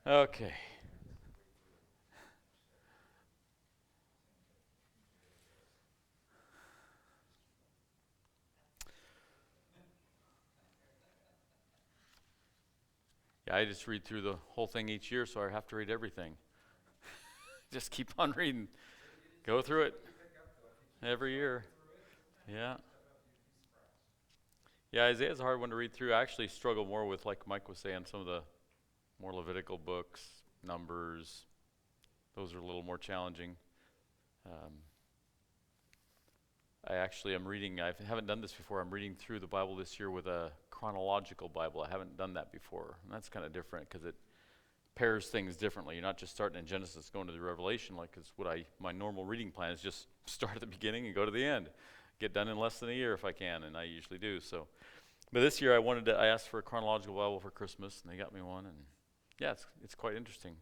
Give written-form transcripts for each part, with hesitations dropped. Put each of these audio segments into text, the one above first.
Okay. Yeah, I just read through the whole thing each year, so I have to read everything. Just keep on reading. Go through it every year. Yeah. Yeah, Isaiah's a hard one to read through. I actually struggle more with, like Mike was saying, some of the more Levitical books, Numbers. Those are a little more challenging. Um, I'm reading, I haven't done this before. I'm reading through the Bible this year with a chronological Bible. I haven't done that before. And that's kind of different because it pairs things differently. You're not just starting in Genesis going to the Revelation, like it's my normal reading plan is just start at the beginning and go to the end. Get done in less than a year if I can, and I usually do. So, but this year I asked for a chronological Bible for Christmas, and they got me one, and yeah, it's quite interesting.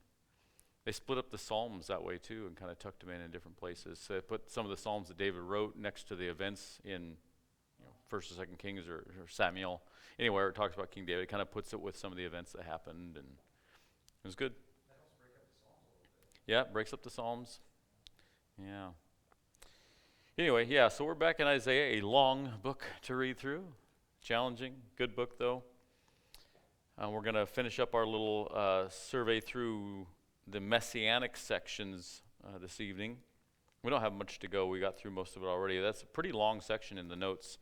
They split up the Psalms that way too, and kind of tucked them in different places. So they put some of the Psalms that David wrote next to the events in First or Second Kings or Samuel. Anywhere it talks about King David, it kind of puts it with some of the events that happened, and it was good. That helps break up the Psalms a little bit. Yeah, it breaks up the Psalms. Yeah. Anyway, yeah, so we're back in Isaiah, a long book to read through. Challenging, good book though. We're going to finish up our little survey through the messianic sections this evening. We don't have much to go. We got through most of it already. That's a pretty long section in the notes.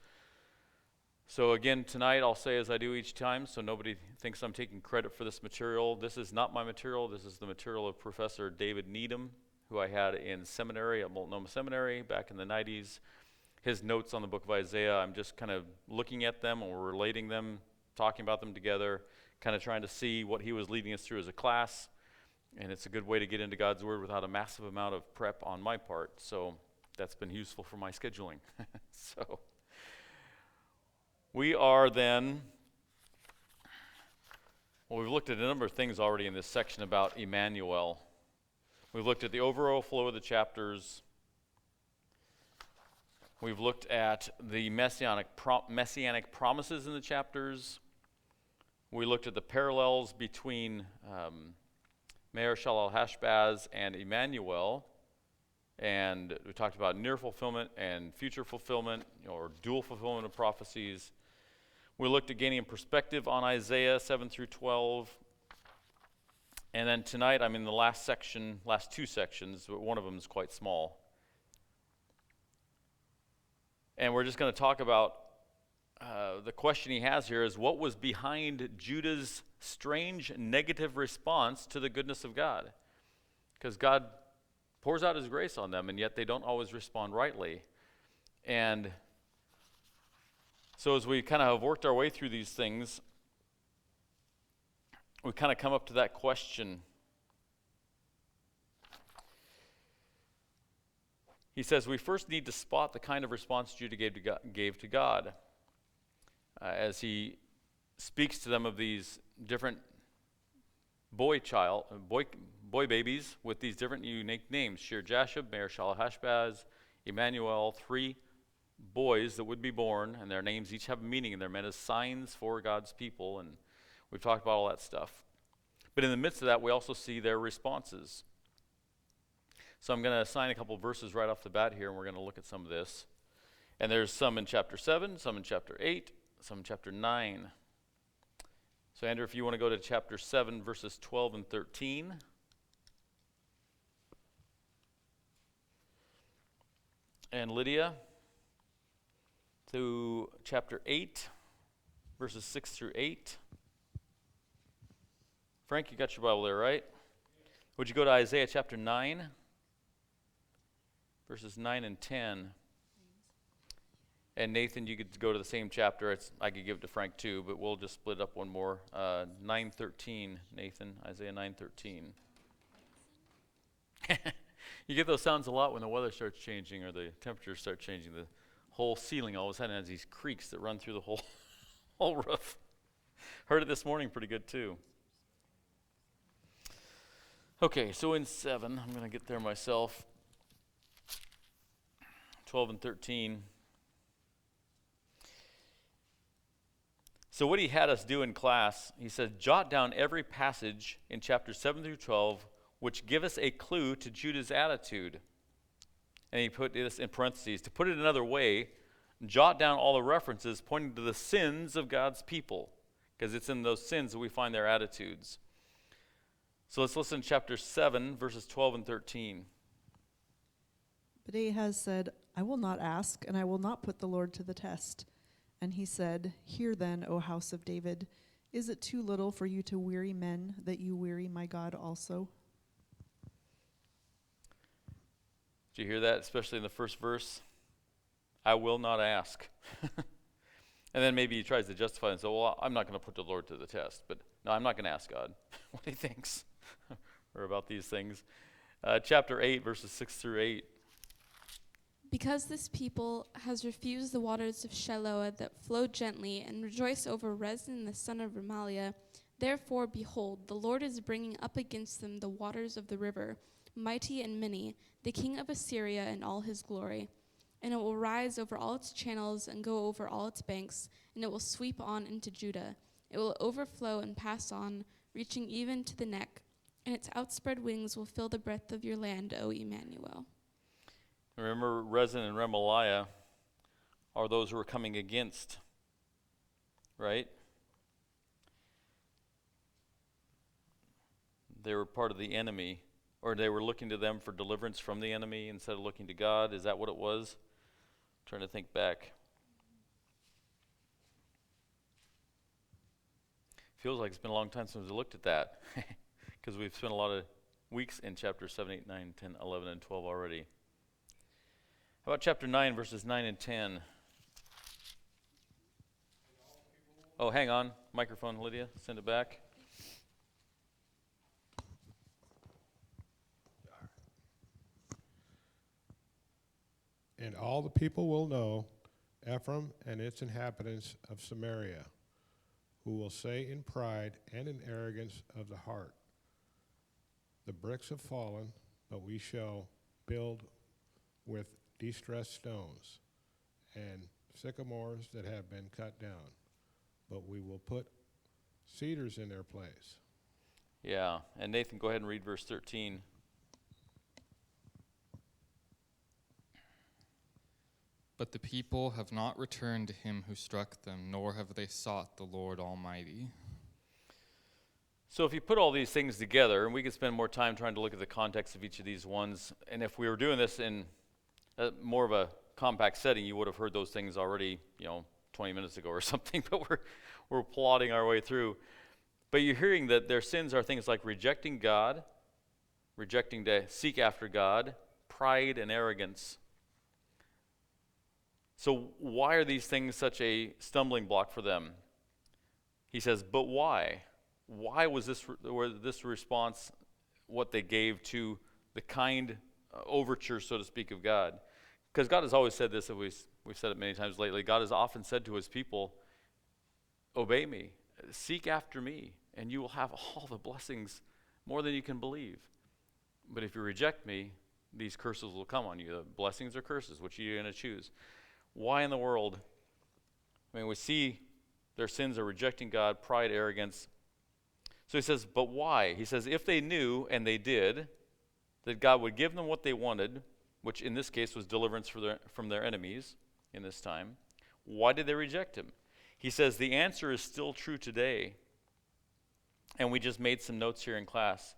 So again, tonight I'll say as I do each time, so nobody thinks I'm taking credit for this material. This is not my material. This is the material of Professor David Needham, who I had in seminary at Multnomah Seminary back in the 90s. His notes on the book of Isaiah, I'm just kind of looking at them and we're relating them, talking about them together, kind of trying to see what he was leading us through as a class. And it's a good way to get into God's Word without a massive amount of prep on my part. So that's been useful for my scheduling. So we are then, well, we've looked at a number of things already in this section about Immanuel. We've looked at the overall flow of the chapters. We've looked at the messianic promises in the chapters. We looked at the parallels between Mar.28 and Immanuel, and we talked about near fulfillment and future fulfillment, or dual fulfillment of prophecies. We looked at gaining perspective on Isaiah 7 through 12, and then tonight I'm in the last two sections, but one of them is quite small. And we're just going to talk about the question he has here is what was behind Judah's strange negative response to the goodness of God? Because God pours out his grace on them, and yet they don't always respond rightly. And so as we kind of have worked our way through these things, we kind of come up to that question. He says we first need to spot the kind of response Judah gave to God. As he speaks to them of these different boy babies with these different unique names: Shear-Jashub, Mar.28, Immanuel, 3 boys that would be born, and their names each have a meaning, and they're meant as signs for God's people, and we've talked about all that stuff. But in the midst of that, we also see their responses. So I'm going to assign a couple of verses right off the bat here, and we're going to look at some of this. And there's some in chapter 7, some in chapter 8, some in chapter 9. So Andrew, if you want to go to chapter 7, verses 12 and 13. And Lydia, to chapter 8, verses 6 through 8. Frank, you got your Bible there, right? Would you go to Isaiah chapter 9, verses 9 and 10? And Nathan, you could go to the same chapter. I could give it to Frank too, but we'll just split up one more. 9:13, Nathan, Isaiah 9:13. You get those sounds a lot when the weather starts changing or the temperatures start changing. The whole ceiling all of a sudden has these creaks that run through the whole roof. Heard it this morning pretty good too. Okay, so in 7, I'm going to get there myself. 12 and 13. So what he had us do in class, he said, jot down every passage in chapters 7 through 12 which give us a clue to Judah's attitude. And he put this in parentheses. To put it another way, jot down all the references pointing to the sins of God's people, because it's in those sins that we find their attitudes. So let's listen to chapter 7, verses 12 and 13. But Ahaz said, I will not ask, and I will not put the Lord to the test. And he said, Hear then, O house of David, is it too little for you to weary men, that you weary my God also? Did you hear that, especially in the first verse? I will not ask. And then maybe he tries to justify and say, well, I'm not going to put the Lord to the test. But no, I'm not going to ask God what he thinks or about these things. Chapter 8, verses 6 through 8. Because this people has refused the waters of Shiloah that flow gently, and rejoice over Rezin the son of Remaliah, therefore, behold, the Lord is bringing up against them the waters of the river, mighty and many, the king of Assyria in all his glory. And it will rise over all its channels and go over all its banks, and it will sweep on into Judah. It will overflow and pass on, reaching even to the neck, and its outspread wings will fill the breadth of your land, O Immanuel. Remember, Rezin and Remaliah are those who are coming against, right? They were part of the enemy, or they were looking to them for deliverance from the enemy instead of looking to God. Is that what it was? I'm trying to think back. Feels like it's been a long time since we looked at that, because we've spent a lot of weeks in chapters 7, 8, 9, 10, 11, and 12 already. How about chapter 9, verses 9 and 10? Oh, hang on. Microphone, Lydia. Send it back. And all the people will know Ephraim and its inhabitants of Samaria, who will say in pride and in arrogance of the heart, the bricks have fallen, but we shall build with distressed stones, and sycamores that have been cut down, but we will put cedars in their place. Yeah, and Nathan, go ahead and read verse 13. But the people have not returned to him who struck them, nor have they sought the Lord Almighty. So if you put all these things together, and we could spend more time trying to look at the context of each of these ones, and if we were doing this in more of a compact setting, you would have heard those things already, 20 minutes ago or something, but we're plodding our way through. But you're hearing that their sins are things like rejecting God, rejecting to seek after God, pride and arrogance. So why are these things such a stumbling block for them? He says, but why? Why was this response what they gave to the kind overture, so to speak, of God? Because God has always said this, and we've said it many times lately. God has often said to his people, obey me, seek after me, and you will have all the blessings, more than you can believe. But if you reject me, these curses will come on you. The blessings or curses, which you're going to choose. Why in the world? I mean, we see their sins are rejecting God, pride, arrogance. So he says, but why? He says, if they knew, and they did, that God would give them what they wanted, which in this case was deliverance from their enemies in this time, why did they reject him? He says the answer is still true today. And we just made some notes here in class.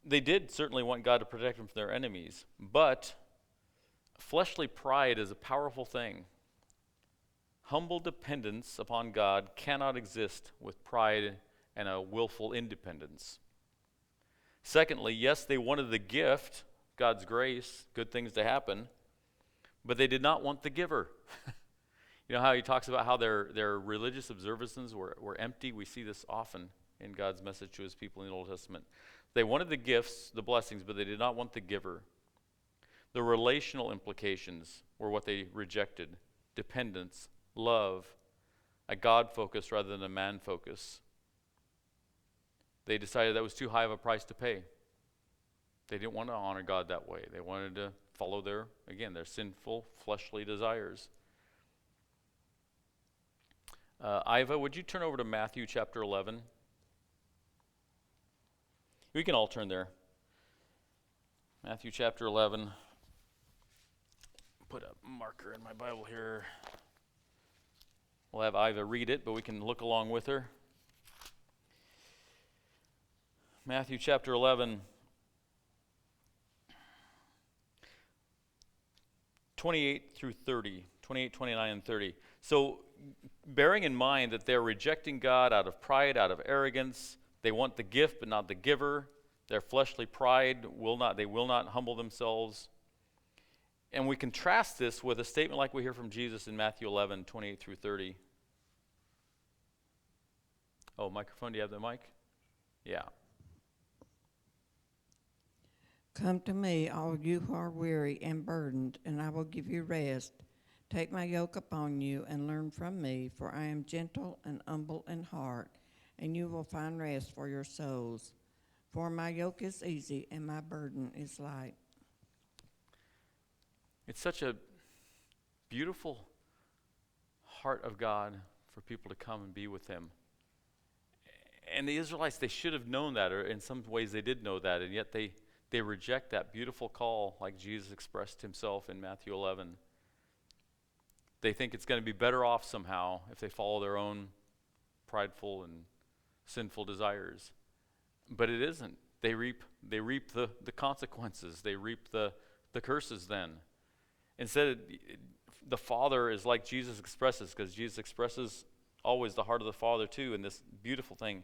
They did certainly want God to protect them from their enemies, but fleshly pride is a powerful thing. Humble dependence upon God cannot exist with pride and a willful independence. Secondly, yes, they wanted the gift, God's grace, good things to happen, but they did not want the giver. You know how he talks about how their religious observances were empty? We see this often in God's message to his people in the Old Testament. They wanted the gifts, the blessings, but they did not want the giver. The relational implications were what they rejected. Dependence, love, a God focus rather than a man focus. They decided that was too high of a price to pay. They didn't want to honor God that way. They wanted to follow their sinful, fleshly desires. Iva, would you turn over to Matthew chapter 11? We can all turn there. Matthew chapter 11. Put a marker in my Bible here. We'll have Iva read it, but we can look along with her. Matthew chapter 11. 28 through 30. 28, 29, and 30. So, bearing in mind that they're rejecting God out of pride, out of arrogance, they want the gift but not the giver. Their fleshly pride will not humble themselves. And we contrast this with a statement like we hear from Jesus in Matthew 11, 28 through 30. Oh, microphone, do you have the mic? Yeah. Come to me, all you who are weary and burdened, and I will give you rest. Take my yoke upon you and learn from me, for I am gentle and humble in heart, and you will find rest for your souls. For my yoke is easy and my burden is light. It's such a beautiful heart of God for people to come and be with him. And the Israelites, they should have known that, or in some ways they did know that, and yet they reject that beautiful call like Jesus expressed himself in Matthew 11. They think it's going to be better off somehow if they follow their own prideful and sinful desires. But it isn't. They reap the consequences. They reap the curses then. Instead, the Father is like Jesus expresses, because Jesus expresses always the heart of the Father too in this beautiful thing.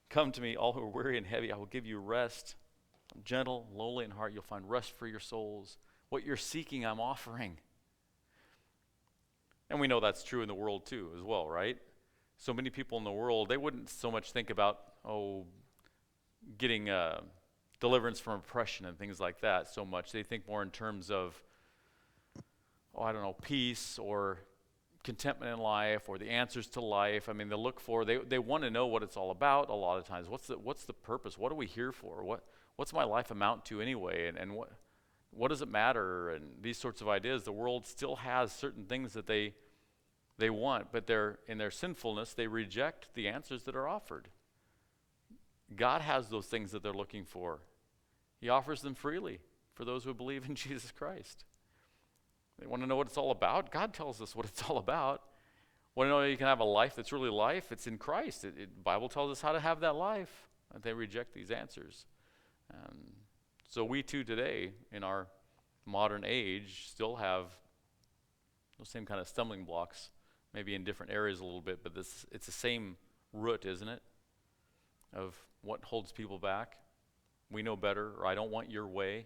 Come to me, all who are weary and heavy, I will give you rest. I'm gentle, lowly in heart, you'll find rest for your souls. What you're seeking, I'm offering. And we know that's true in the world too as well, right? So many people in the world, they wouldn't so much think about, getting deliverance from oppression and things like that so much. They think more in terms of, peace or contentment in life or the answers to life. I mean, they want to know what it's all about a lot of times. What's the purpose? What are we here for? What's my life amount to anyway? And what does it matter? And these sorts of ideas. The world still has certain things that they want, but in their sinfulness, they reject the answers that are offered. God has those things that they're looking for. He offers them freely for those who believe in Jesus Christ. They want to know what it's all about. God tells us what it's all about. Want to know you can have a life that's really life? It's in Christ. The Bible tells us how to have that life. And they reject these answers. So we too today, in our modern age, still have those same kind of stumbling blocks, maybe in different areas a little bit, but it's the same root, isn't it, of what holds people back. We know better, or I don't want your way.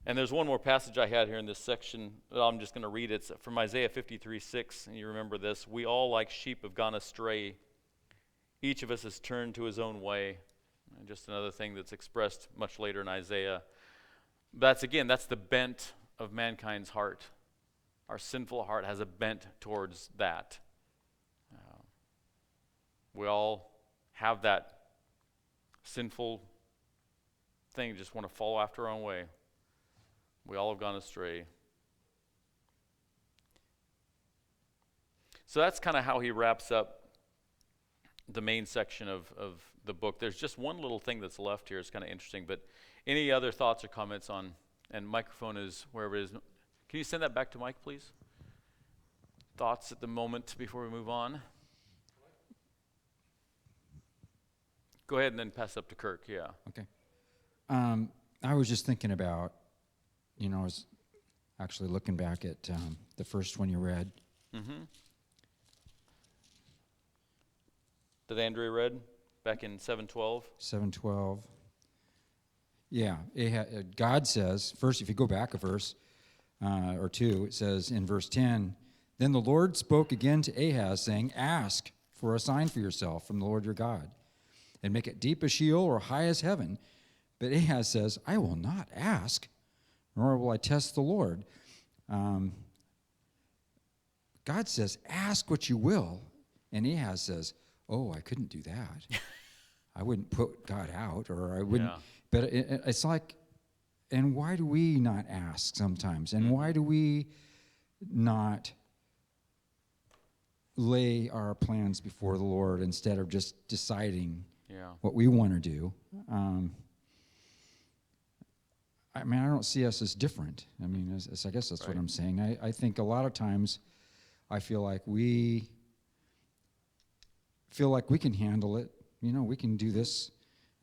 And there's one more passage I had here in this section that I'm just going to read. It's from Isaiah 53:6, and you remember this. We all like sheep have gone astray. Each of us has turned to his own way. And just another thing that's expressed much later in Isaiah. That's the bent of mankind's heart. Our sinful heart has a bent towards that. We all have that sinful thing, just want to follow after our own way. We all have gone astray. So that's kind of how he wraps up the main section of the book. There's just one little thing that's left here. It's kind of interesting. But any other thoughts or comments on, and microphone is wherever it is. Can you send that back to Mike, please? Thoughts at the moment before we move on? Go ahead and then pass up to Kirk, yeah. Okay. I was just thinking about, I was actually looking back at the first one you read. Mm-hmm. That Andrea read back in 7:12? 7:12. Yeah. God says, first, if you go back a verse or two, it says in verse 10, then the Lord spoke again to Ahaz, saying, ask for a sign for yourself from the Lord your God, and make it deep as Sheol or high as heaven. But Ahaz says, I will not ask, nor will I test the Lord. God says, ask what you will. And Ahaz says, I couldn't do that. I wouldn't put God out, or I wouldn't. Yeah. But it's like, and why do we not ask sometimes? And why do we not lay our plans before the Lord instead of just deciding Yeah. what we want to do. I mean, I don't see us as different. I mean, I guess that's what Right. I'm saying. I think a lot of times I feel like we can handle it. You know, we can do this,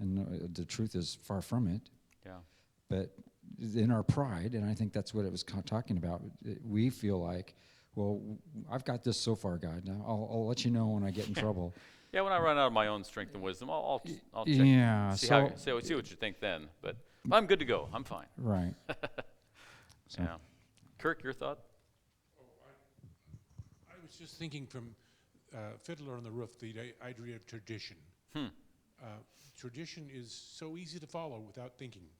and the truth is far from it. Yeah. But in our pride, and I think that's what it was talking about, we feel like, well, I've got this so far, God. Now I'll let you know when I get in trouble. Yeah, when I run out of my own strength and wisdom, I'll check. Yeah, See so- see what you think then. But I'm good to go. I'm fine. Right. So- Yeah. Kirk, your thought? I was just thinking from Fiddler on the Roof, the idea of tradition. Tradition is so easy to follow without thinking.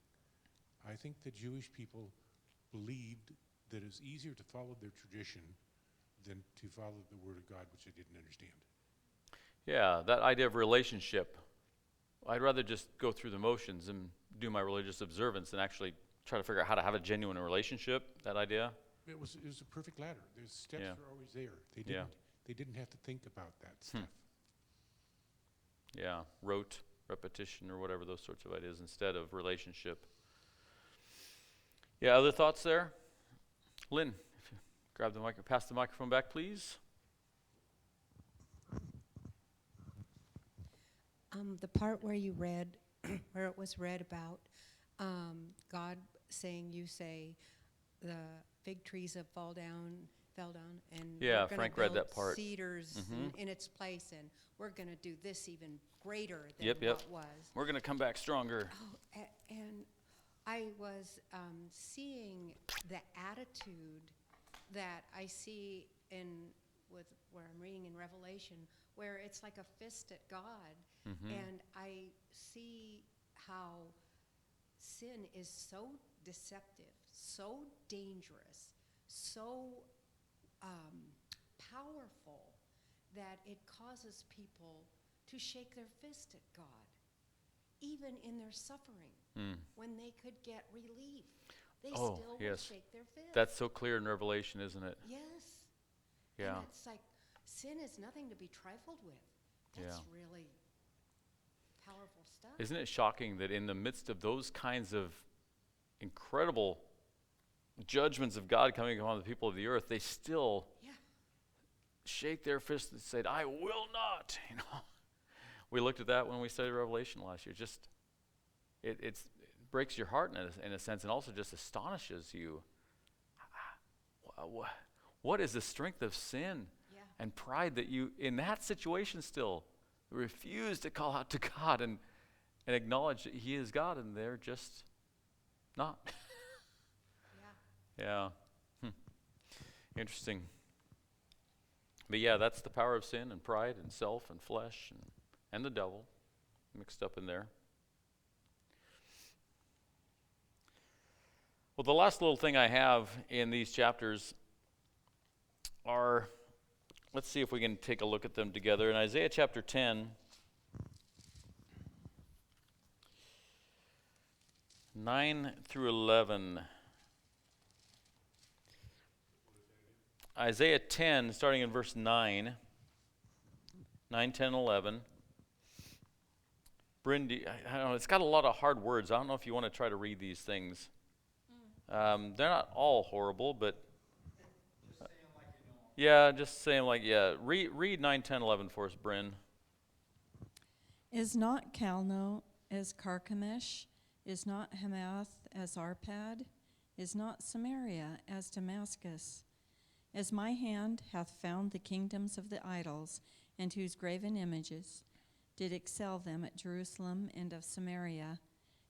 I think the Jewish people believed that it's easier to follow their tradition than to follow the Word of God, which they didn't understand. Yeah, that idea of relationship. I'd rather just go through the motions and do my religious observance than actually try to figure out how to have a genuine relationship, that idea. It was a perfect ladder. The steps Yeah. were always there. Yeah. They didn't have to think about that stuff. Yeah, rote, repetition, or whatever, those sorts of ideas instead of relationship. Yeah, other thoughts there? Lynn, if you grab the mic, pass the microphone back, please. The part where you read, where it was read about God saying, you say, the fig trees have fell down, and Yeah, we're gonna Frank read build that part. cedars Mhm. in its place, and we're going to do this even greater than Yep. what was. We're going to come back stronger. Oh, and I was seeing the attitude that I see with where I'm reading in Revelation, where it's like a fist at God, and I see how sin is so deceptive, so dangerous, so powerful that it causes people to shake their fist at God, even in their suffering. When they could get relief, they Oh, still yes. will shake their fist. That's so clear in Revelation, isn't it? Yes. Yeah. And it's like sin is nothing to be trifled with. That's really powerful stuff. Isn't it shocking that in the midst of those kinds of incredible judgments of God coming upon the people of the earth, they still shake their fists and say, I will not. You know, we looked at that when we studied Revelation last year. Just it breaks your heart in a sense, and also just astonishes you. What is the strength of sin and pride that you, in that situation, still refuse to call out to God and acknowledge that He is God, and they're just not. Yeah. Interesting. But yeah, that's the power of sin and pride and self and flesh and the devil mixed up in there. Well, the last little thing I have in these chapters are, let's see if we can take a look at them together. In Isaiah chapter 10, 9 through 11. Isaiah 10, starting in verse 9, 10, 11. Bryn, I don't know, it's got a lot of hard words. I don't know if you want to try to read these things. They're not all horrible, but just say them like, read 9, 10, 11 for us, Bryn. Is not Calno as Carchemish? Is not Hamath as Arpad? Is not Samaria as Damascus? As my hand hath found the kingdoms of the idols, and whose graven images did excel them at Jerusalem and of Samaria,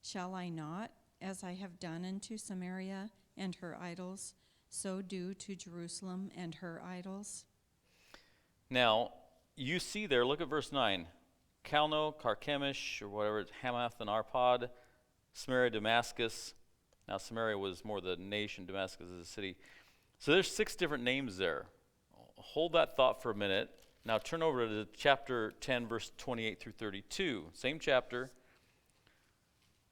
shall I not, as I have done unto Samaria and her idols, so do to Jerusalem and her idols? Now, you see there, look at verse 9. Calno, Carchemish, or whatever, it's Hamath and Arpad, Samaria, Damascus. Now, Samaria was more the nation, Damascus is a city. So there's 6 different names there. Hold that thought for a minute. Now turn over to chapter 10, verse 28 through 32. Same chapter.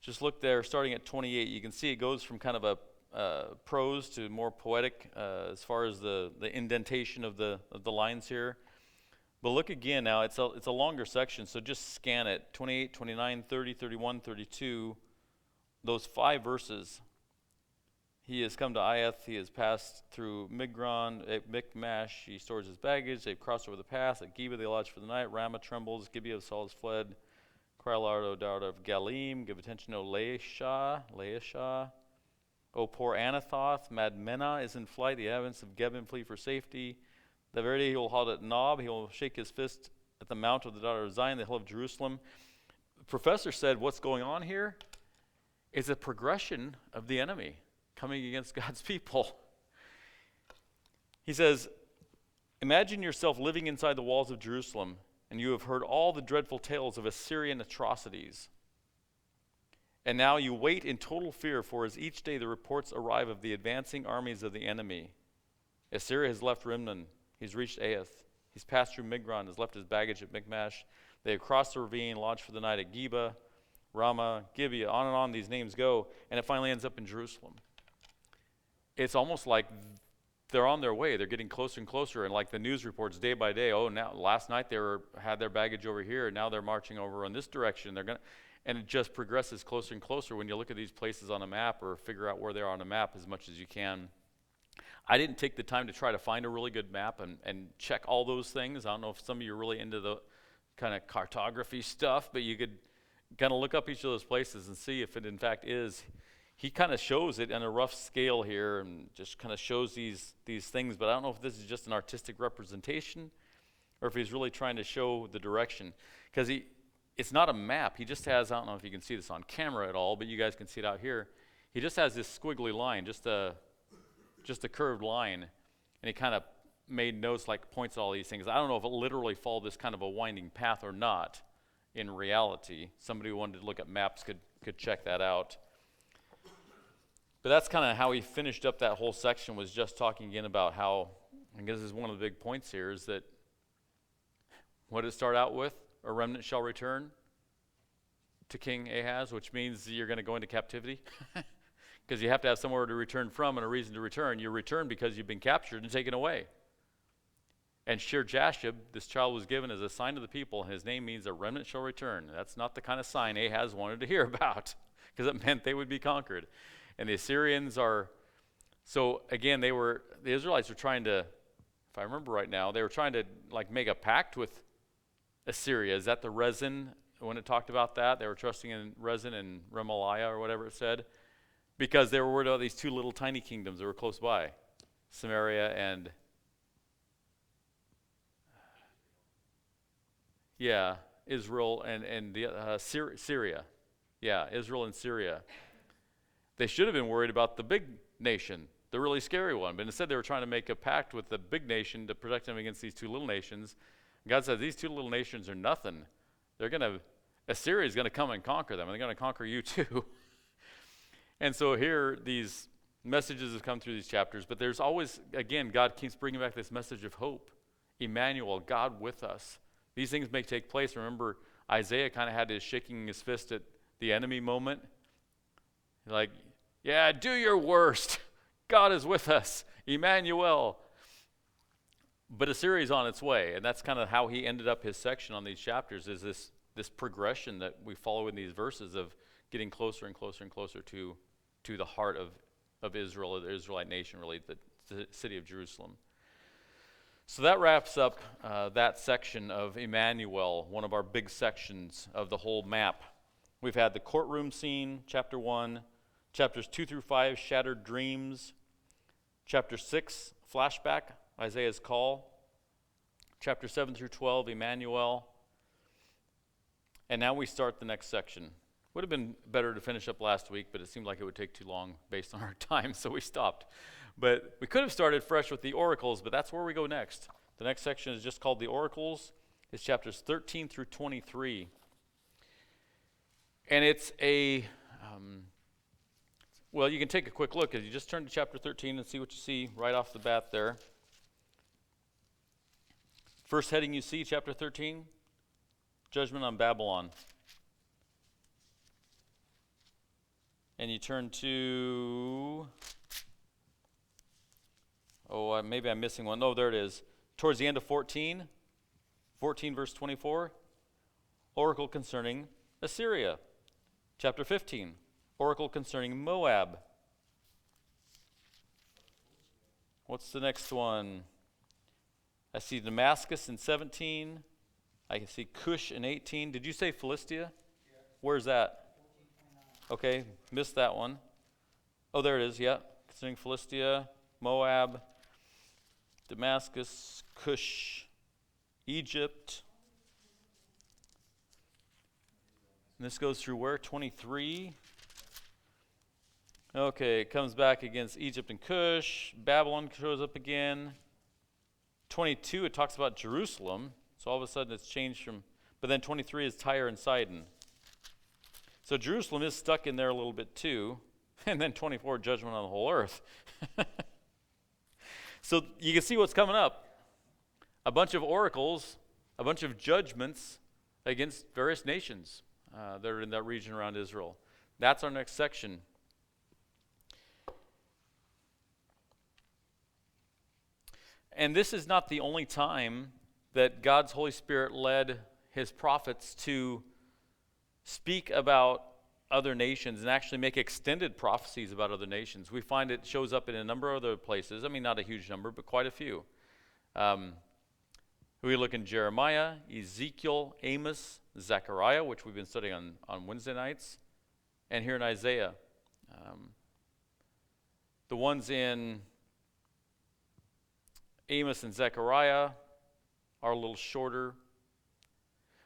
Just look there, starting at 28. You can see it goes from kind of a prose to more poetic as far as the indentation of the lines here. But look again now, it's a longer section, so just scan it. 28, 29, 30, 31, 32, those 5 verses. He has come to Iath, he has passed through Migron, at Michmash, he stores his baggage, they've crossed over the pass, at Geba they lodge for the night, Ramah trembles, Gibeah of Saul has fled, cry aloud, O daughter of Galim, give attention, O Laishah, O poor Anathoth, Madmenah is in flight, the inhabitants of Gebim flee for safety. The very day he will halt at Nob, he will shake his fist at the mount of the daughter of Zion, the hill of Jerusalem. The professor said what's going on here is a progression of the enemy coming against God's people. He says, imagine yourself living inside the walls of Jerusalem, and you have heard all the dreadful tales of Assyrian atrocities. And now you wait in total fear, for as each day the reports arrive of the advancing armies of the enemy. Assyria has left Rimnon. He's reached Aiath. He's passed through Migron, has left his baggage at Michmash. They have crossed the ravine, lodged for the night at Geba, Ramah, Gibeah, on and on these names go, and it finally ends up in Jerusalem. It's almost like they're on their way. They're getting closer and closer, and like the news reports day by day, oh, now last night they had their baggage over here, and now they're marching over in this direction. And it just progresses closer and closer when you look at these places on a map or figure out where they are on a map as much as you can. I didn't take the time to try to find a really good map and check all those things. I don't know if some of you are really into the kind of cartography stuff, but you could kind of look up each of those places and see if it in fact is. He kind of shows it on a rough scale here and just kind of shows these things, but I don't know if this is just an artistic representation or if he's really trying to show the direction. Because it's not a map. He just has, I don't know if you can see this on camera at all, but you guys can see it out here. He just has this squiggly line, just a curved line, and he kind of made notes, like points at all these things. I don't know if it literally followed this kind of a winding path or not in reality. Somebody who wanted to look at maps could check that out. But that's kind of how he finished up that whole section, was just talking again about how, I guess this is one of the big points here, is that what did it start out with? A remnant shall return to King Ahaz, which means you're going to go into captivity. Because you have to have somewhere to return from and a reason to return. You return because you've been captured and taken away. And Shir-Jashub, this child was given as a sign to the people, and his name means a remnant shall return. That's not the kind of sign Ahaz wanted to hear about, because it meant they would be conquered. And the Assyrians are, so again, the Israelites were trying to, if I remember right now, they were trying to like make a pact with Assyria. Is that the Rezin? When it talked about that, they were trusting in Rezin and Remaliah or whatever it said, because they were worried about these 2 little tiny kingdoms that were close by, Samaria and Israel and the Syria. Yeah, Israel and Syria. They should have been worried about the big nation, the really scary one, but instead they were trying to make a pact with the big nation to protect them against these 2 little nations. God said, these 2 little nations are nothing. Assyria is going to come and conquer them, and they're going to conquer you too. And so here, these messages have come through these chapters, but there's always, again, God keeps bringing back this message of hope. Immanuel, God with us. These things may take place. Remember, Isaiah kind of had his shaking his fist at the enemy moment. Like, yeah, do your worst. God is with us. Immanuel. But Assyria is on its way, and that's kind of how he ended up his section on these chapters, is this progression that we follow in these verses of getting closer and closer and closer to the heart of Israel, or the Israelite nation, really, the city of Jerusalem. So that wraps up that section of Immanuel, one of our big sections of the whole map. We've had the courtroom scene, chapter 1, chapters 2 through 5, shattered dreams, chapter 6, flashback, Isaiah's call, chapter 7 through 12, Immanuel, and now we start the next section. Would have been better to finish up last week, but it seemed like it would take too long based on our time, so we stopped. But we could have started fresh with the oracles, but that's where we go next. The next section is just called the oracles. It's chapters 13 through 23. And it's well, you can take a quick look. As you just turn to chapter 13 and see what you see right off the bat there. First heading you see, chapter 13, Judgment on Babylon. And you turn to, maybe I'm missing one. Oh, there it is. Towards the end of 14, 14, verse 24, oracle concerning Assyria. Chapter 15, oracle concerning Moab. What's the next one? I see Damascus in 17. I can see Cush in 18. Did you say Philistia? Yeah. Where's that? 14:29. Okay, missed that one. Oh, there it is, yeah. Concerning Philistia, Moab, Damascus, Cush, Egypt. And this goes through where? 23. Okay, it comes back against Egypt and Cush. Babylon shows up again. 22, it talks about Jerusalem. So all of a sudden it's changed from, but then 23 is Tyre and Sidon. So Jerusalem is stuck in there a little bit too. And then 24, judgment on the whole earth. So you can see what's coming up. A bunch of oracles, a bunch of judgments against various nations that are in that region around Israel. That's our next section. And this is not the only time that God's Holy Spirit led his prophets to speak about other nations and actually make extended prophecies about other nations. We find it shows up in a number of other places. I mean, not a huge number, but quite a few. We look in Jeremiah, Ezekiel, Amos, Zechariah, which we've been studying on Wednesday nights, and here in Isaiah. The ones in Amos and Zechariah are a little shorter.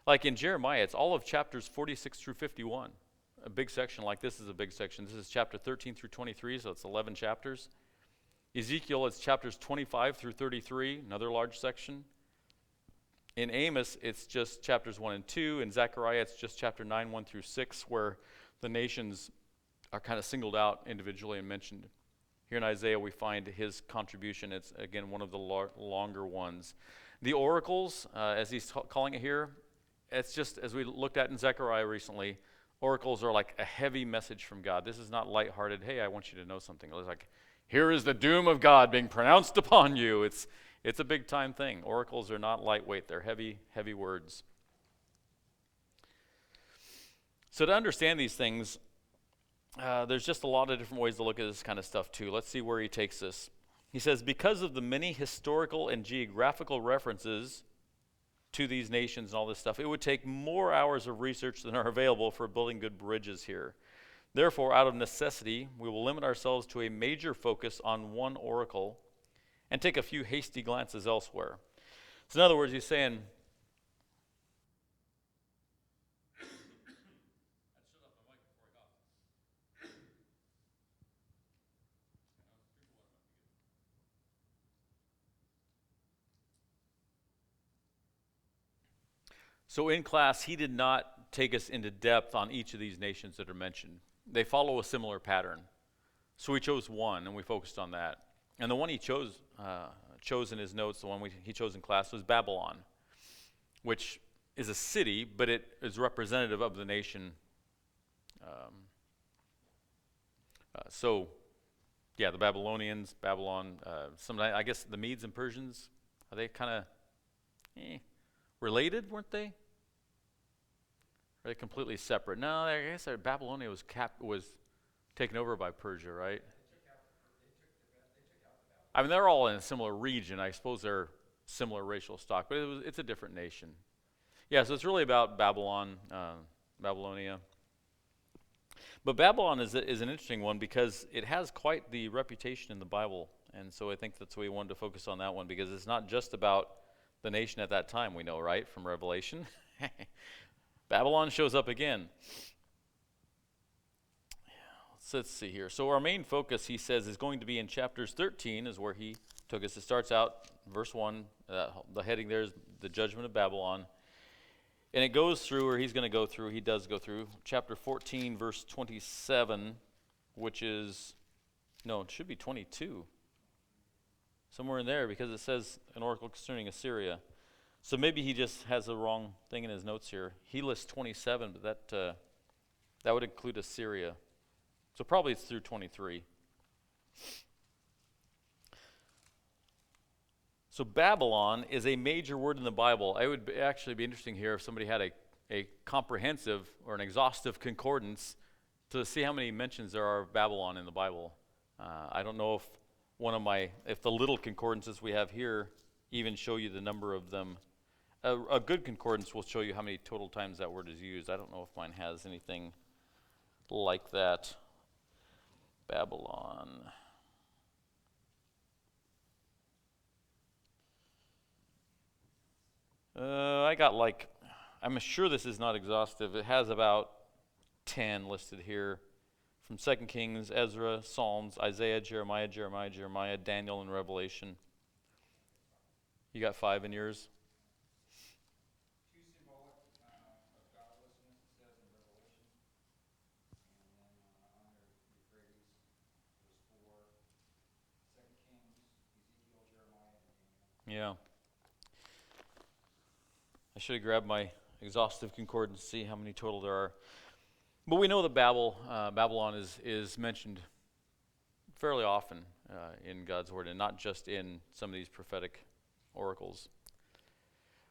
Like in Jeremiah, it's all of chapters 46 through 51. A big section like this is a big section. This is chapter 13 through 23, so it's 11 chapters. Ezekiel, it's chapters 25 through 33, another large section. In Amos, it's just chapters 1 and 2. In Zechariah, it's just chapter 9, 1 through 6, where the nations are kind of singled out individually and mentioned. Here in Isaiah, we find his contribution. It's, again, one of the longer ones. The oracles, as he's calling it here, it's just, as we looked at in Zechariah recently, oracles are like a heavy message from God. This is not lighthearted, hey, I want you to know something. It's like, here is the doom of God being pronounced upon you. It's a big-time thing. Oracles are not lightweight. They're heavy, heavy words. So to understand these things, there's just a lot of different ways to look at this kind of stuff too. Let's see where he takes us. He says, because of the many historical and geographical references to these nations and all this stuff, it would take more hours of research than are available for building good bridges here. Therefore, out of necessity, we will limit ourselves to a major focus on one oracle and take a few hasty glances elsewhere. So in other words, he's saying, so in class, he did not take us into depth on each of these nations that are mentioned. They follow a similar pattern. So we chose one, and we focused on that. And the one he chose in his notes, the one he chose in class, was Babylon, which is a city, but it is representative of the nation. Yeah, the Babylonians, Babylon, I guess the Medes and Persians, are they kind of related, weren't they? Are they completely separate? No, I guess Babylonia was taken over by Persia, right? I mean, they're all in a similar region. I suppose they're similar racial stock, but it's a different nation. Yeah, so it's really about Babylon, Babylonia. But Babylon is an interesting one because it has quite the reputation in the Bible, and so I think that's why we wanted to focus on that one, because it's not just about the nation at that time, we know, right, from Revelation. Babylon shows up again. So let's see here. So our main focus, he says, is going to be in chapters 13, is where he took us. It starts out, verse 1, the heading there is the judgment of Babylon. And it goes through, or he's going to go through, he does go through, chapter 14, verse 27, which is, no, it should be 22. Somewhere in there, because it says an oracle concerning Assyria. So maybe he just has the wrong thing in his notes here. He lists 27, but that would include Assyria. So probably it's through 23. So Babylon is a major word in the Bible. It would actually be interesting here if somebody had a comprehensive or an exhaustive concordance to see how many mentions there are of Babylon in the Bible. I don't know if the little concordances we have here even show you the number of them. A good concordance will show you how many total times that word is used. I don't know if mine has anything like that. Babylon. I'm sure this is not exhaustive. It has about 10 listed here from 2 Kings, Ezra, Psalms, Isaiah, Jeremiah, Daniel, and Revelation. You got 5 in yours? Two symbolic of godlessness, it says in Revelation. And then under Euphrates, there's 4. 2 Kings, Ezekiel, Jeremiah, and Daniel. Yeah. I should have grabbed my exhaustive concordance to see how many total there are. But we know that Babylon is mentioned fairly often in God's Word, and not just in some of these prophetic oracles.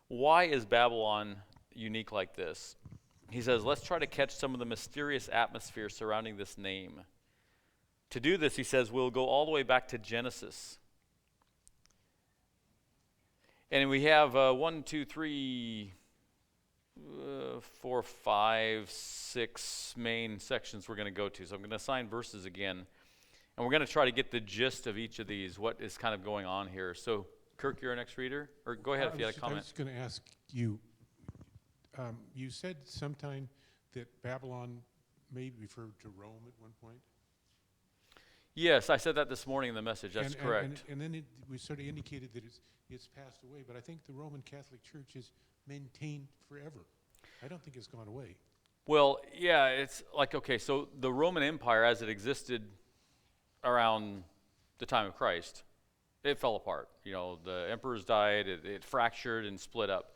Why is Babylon unique like this? He says, let's try to catch some of the mysterious atmosphere surrounding this name. To do this, he says, we'll go all the way back to Genesis. And we have 4, 5, 6 main sections we're going to go to. So I'm going to assign verses again. And we're going to try to get the gist of each of these, what is kind of going on here. So, Kirk, you're our next reader? Or go ahead if you had a comment. I was going to ask you, you said sometime that Babylon may refer to Rome at one point? Yes, I said that this morning in the message. That's correct. And then we sort of indicated that it's passed away, but I think the Roman Catholic Church is maintained forever. I don't think it's gone away. Well, yeah, it's like, okay, so the Roman Empire as it existed around the time of Christ, it fell apart. You know, the emperors died, it fractured and split up.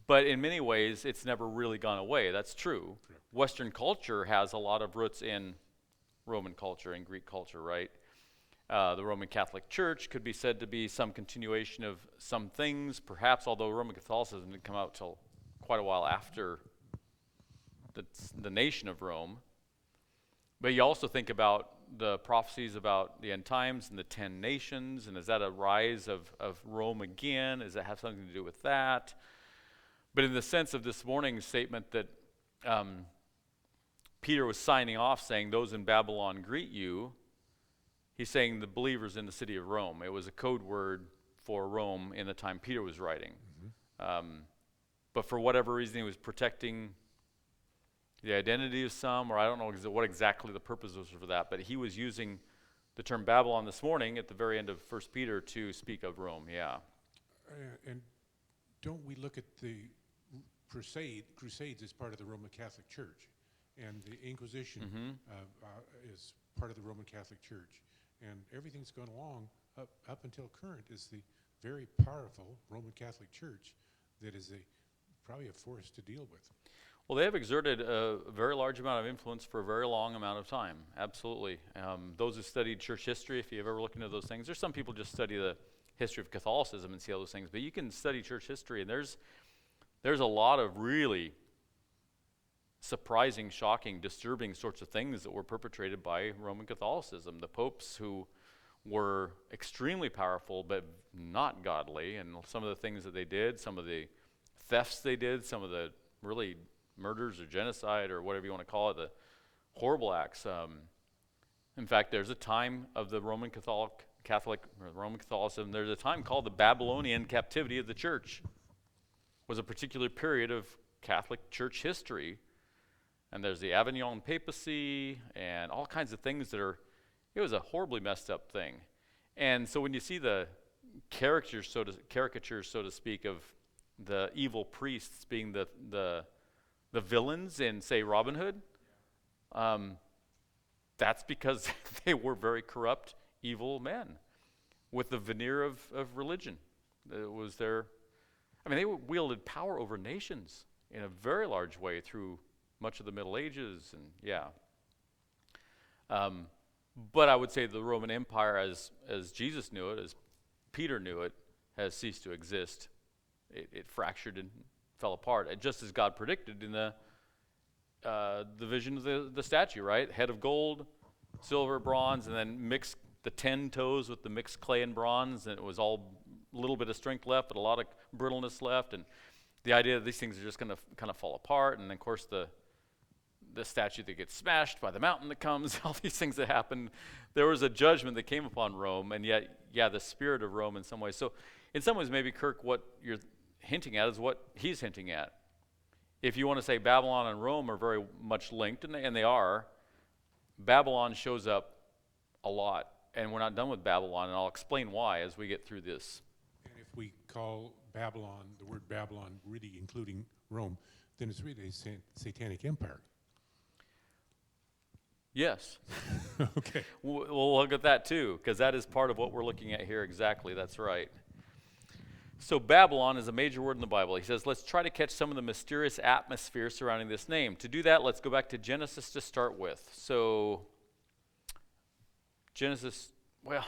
But in many ways, it's never really gone away. That's true. Correct. Western culture has a lot of roots in Roman culture and Greek culture, right? The Roman Catholic Church could be said to be some continuation of some things, perhaps, although Roman Catholicism didn't come out till quite a while after the nation of Rome. But you also think about the prophecies about the end times and the 10 nations, and is that a rise of Rome again? Does that have something to do with that? But in the sense of this morning's statement that Peter was signing off saying, those in Babylon greet you, he's saying the believers in the city of Rome. It was a code word for Rome in the time Peter was writing. Mm-hmm. But for whatever reason, he was protecting the identity of some, or I don't know what exactly the purpose was for that, but he was using the term Babylon this morning at the very end of 1 Peter to speak of Rome, yeah. And don't we look at the Crusades as part of the Roman Catholic Church? And the Inquisition is part of the Roman Catholic Church. And everything's gone along up until current is the very powerful Roman Catholic Church that is probably a force to deal with. Well, they have exerted a very large amount of influence for a very long amount of time, absolutely. Those who studied church history, if you've ever looked into those things, there's some people just study the history of Catholicism and see all those things, but you can study church history, and there's a lot of really surprising, shocking, disturbing sorts of things that were perpetrated by Roman Catholicism. The popes who were extremely powerful but not godly, and some of the things that they did, some of the thefts they did, some of the really murders or genocide or whatever you want to call it, the horrible acts. In fact, there's a time of the Roman Catholicism, there's a time called the Babylonian captivity of the church. It was a particular period of Catholic church history. And there's the Avignon papacy and all kinds of things it was a horribly messed up thing. And so when you see the caricatures, so to speak, of the evil priests being the villains in, say, Robin Hood, that's because they were very corrupt, evil men with the veneer of religion. It was they wielded power over nations in a very large way through much of the Middle Ages, and yeah. But I would say the Roman Empire, as Jesus knew it, as Peter knew it, has ceased to exist. It fractured and fell apart, just as God predicted in the vision of the statue, right? Head of gold, silver, bronze, and then mixed the 10 toes with the mixed clay and bronze, and it was all a little bit of strength left, but a lot of brittleness left, and the idea that these things are just going to kind of fall apart, and of course the statue that gets smashed by the mountain that comes, all these things that happen. There was a judgment that came upon Rome, and yet, yeah, the spirit of Rome in some ways. So in some ways, maybe, Kirk, what you're hinting at is what he's hinting at. If you want to say Babylon and Rome are very much linked, and they are, Babylon shows up a lot, and we're not done with Babylon, and I'll explain why as we get through this. And if we call Babylon, the word Babylon, really including Rome, then it's really a satanic empire. Yes. Okay. We'll look at that too, because that is part of what we're looking at here exactly. That's right. So Babylon is a major word in the Bible. He says, let's try to catch some of the mysterious atmosphere surrounding this name. To do that, let's go back to Genesis to start with. So Genesis, well,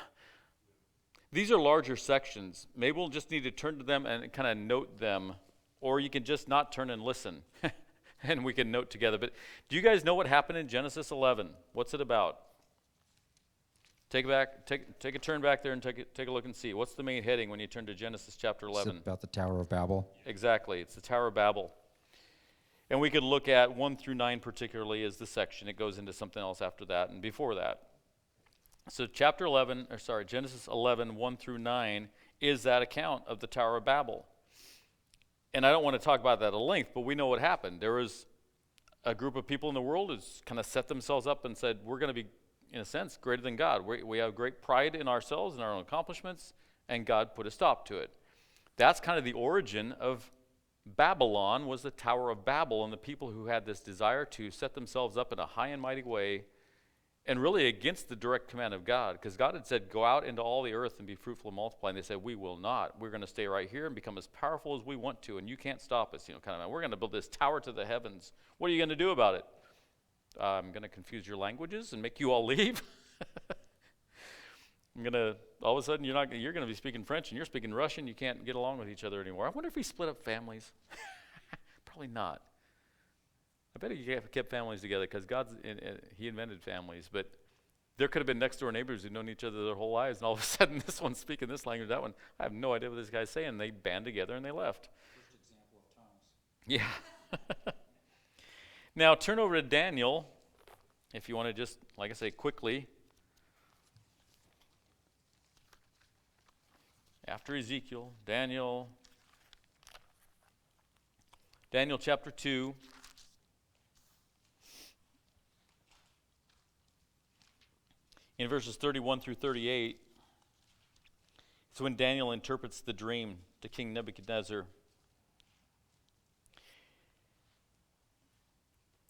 these are larger sections. Maybe we'll just need to turn to them and kind of note them, or you can just not turn and listen, and we can note together. But do you guys know what happened in Genesis 11? What's it about? Take a turn back there and take a look and see. What's the main heading when you turn to Genesis chapter 11? It's about the Tower of Babel. Exactly. It's the Tower of Babel. And we could look at 1 through 9 particularly as the section. It goes into something else after that and before that. So Genesis 11, 1 through 9 is that account of the Tower of Babel. And I don't want to talk about that at length, but we know what happened. There was a group of people in the world who kind of set themselves up and said, we're going to be, in a sense, greater than God. We have great pride in ourselves and our own accomplishments, and God put a stop to it. That's kind of the origin of Babylon, was the Tower of Babel, and the people who had this desire to set themselves up in a high and mighty way, and really against the direct command of God, because God had said, go out into all the earth and be fruitful and multiply, and they said, we will not. We're going to stay right here and become as powerful as we want to, and you can't stop us, we're going to build this tower to the heavens. What are you going to do about it? I'm going to confuse your languages and make you all leave. All of a sudden, you're going to be speaking French and you're speaking Russian. You can't get along with each other anymore. I wonder if he split up families. Probably not. I bet he kept families together because he invented families. But there could have been next door neighbors who'd known each other their whole lives, and all of a sudden, this one's speaking this language, that one, I have no idea what this guy's saying. They band together and they left. First example of tongues. Yeah. Now, turn over to Daniel, if you want to just, like I say, quickly. After Ezekiel, Daniel chapter 2. In verses 31 through 38, it's when Daniel interprets the dream to King Nebuchadnezzar.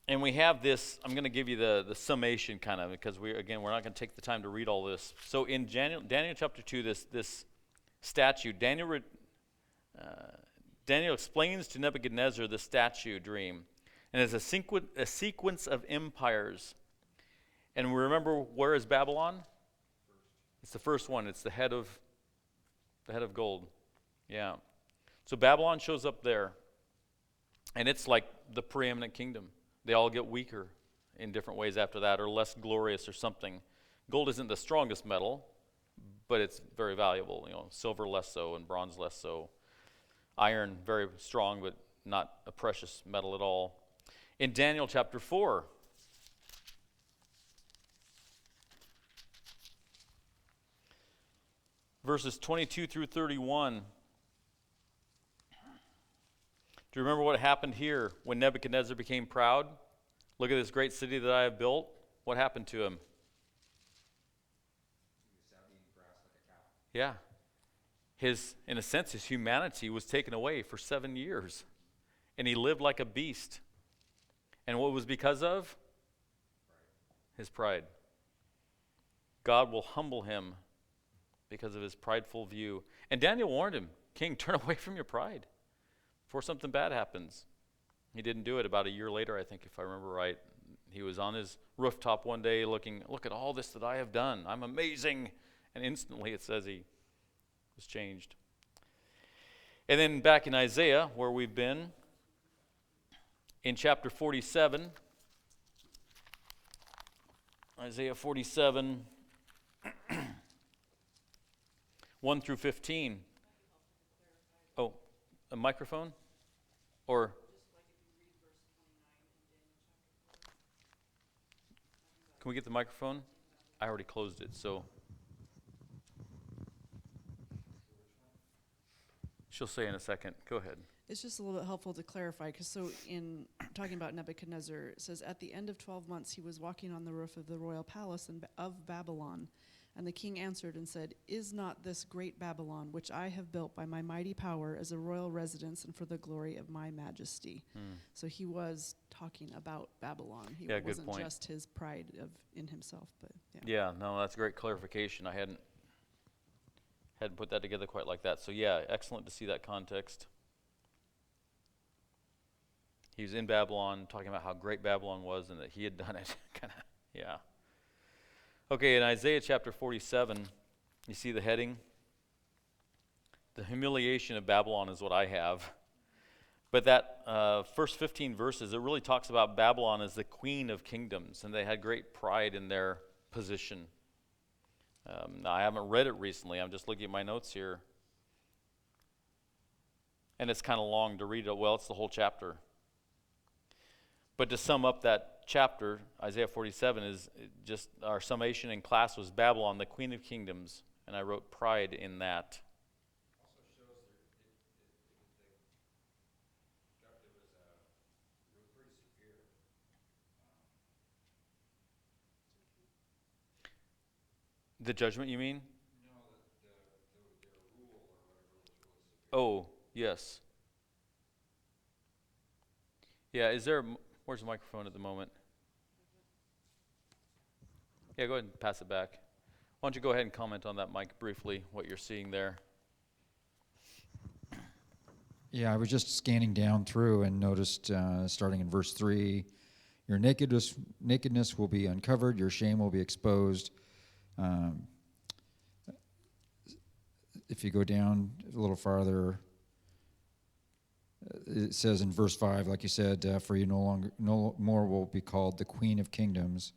And we have this, I'm going to give you the summation kind of, because we're not going to take the time to read all this. So in Daniel chapter 2, this statue, Daniel explains to Nebuchadnezzar the statue dream. And it's a sequence of empires. And we remember, where is Babylon? It's the first one. It's the head of gold. Yeah. So Babylon shows up there. And it's like the preeminent kingdom. They all get weaker in different ways after that, or less glorious or something. Gold isn't the strongest metal, but it's very valuable. Silver less so, and bronze less so. Iron, very strong, but not a precious metal at all. In Daniel chapter 4, verses 22 through 31. Do you remember what happened here when Nebuchadnezzar became proud? Look at this great city that I have built. What happened to him? He was out eating grass like a cow. Yeah. In a sense, his humanity was taken away for 7 years. And he lived like a beast. And what was because of? His pride. God will humble him because of his prideful view. And Daniel warned him, King, turn away from your pride before something bad happens. He didn't do it. About a year later, I think, if I remember right, he was on his rooftop one day looking, look at all this that I have done. I'm amazing. And instantly it says he was changed. And then back in Isaiah, where we've been, in chapter 47, Isaiah 47, 1 through 15. Oh, a microphone? Or? Can we get the microphone? I already closed it, so. She'll say in a second. Go ahead. It's just a little bit helpful to clarify, because so in talking about Nebuchadnezzar, it says, at the end of 12 months he was walking on the roof of the royal palace of Babylon. And the king answered and said, is not this great Babylon, which I have built by my mighty power as a royal residence and for the glory of my majesty? So he was talking about Babylon. He Yeah, good wasn't point. just his pride in himself, but yeah. Yeah, no, that's great clarification. I hadn't put that together quite like that. So yeah, excellent to see that context. He was in Babylon, talking about how great Babylon was and that he had done it. Yeah. Okay, in Isaiah chapter 47, you see the heading? The humiliation of Babylon is what I have. But that first 15 verses, it really talks about Babylon as the queen of kingdoms, and they had great pride in their position. Now, I haven't read it recently. I'm just looking at my notes here. And it's kind of long to read it. Well, it's the whole chapter. But to sum up that chapter, Isaiah 47 is just, our summation in class was Babylon, the queen of kingdoms, and I wrote pride in that. Also shows the judgment was pretty severe. The judgment, you mean? No, their rule or whatever was really severe. Oh, yes. Yeah, where's the microphone at the moment? Yeah, go ahead and pass it back. Why don't you go ahead and comment on that, Mike, briefly, what you're seeing there. Yeah, I was just scanning down through and noticed, starting in verse 3, your nakedness will be uncovered, your shame will be exposed. If you go down a little farther, it says in verse 5, like you said, for you no more will be called the Queen of Kingdoms.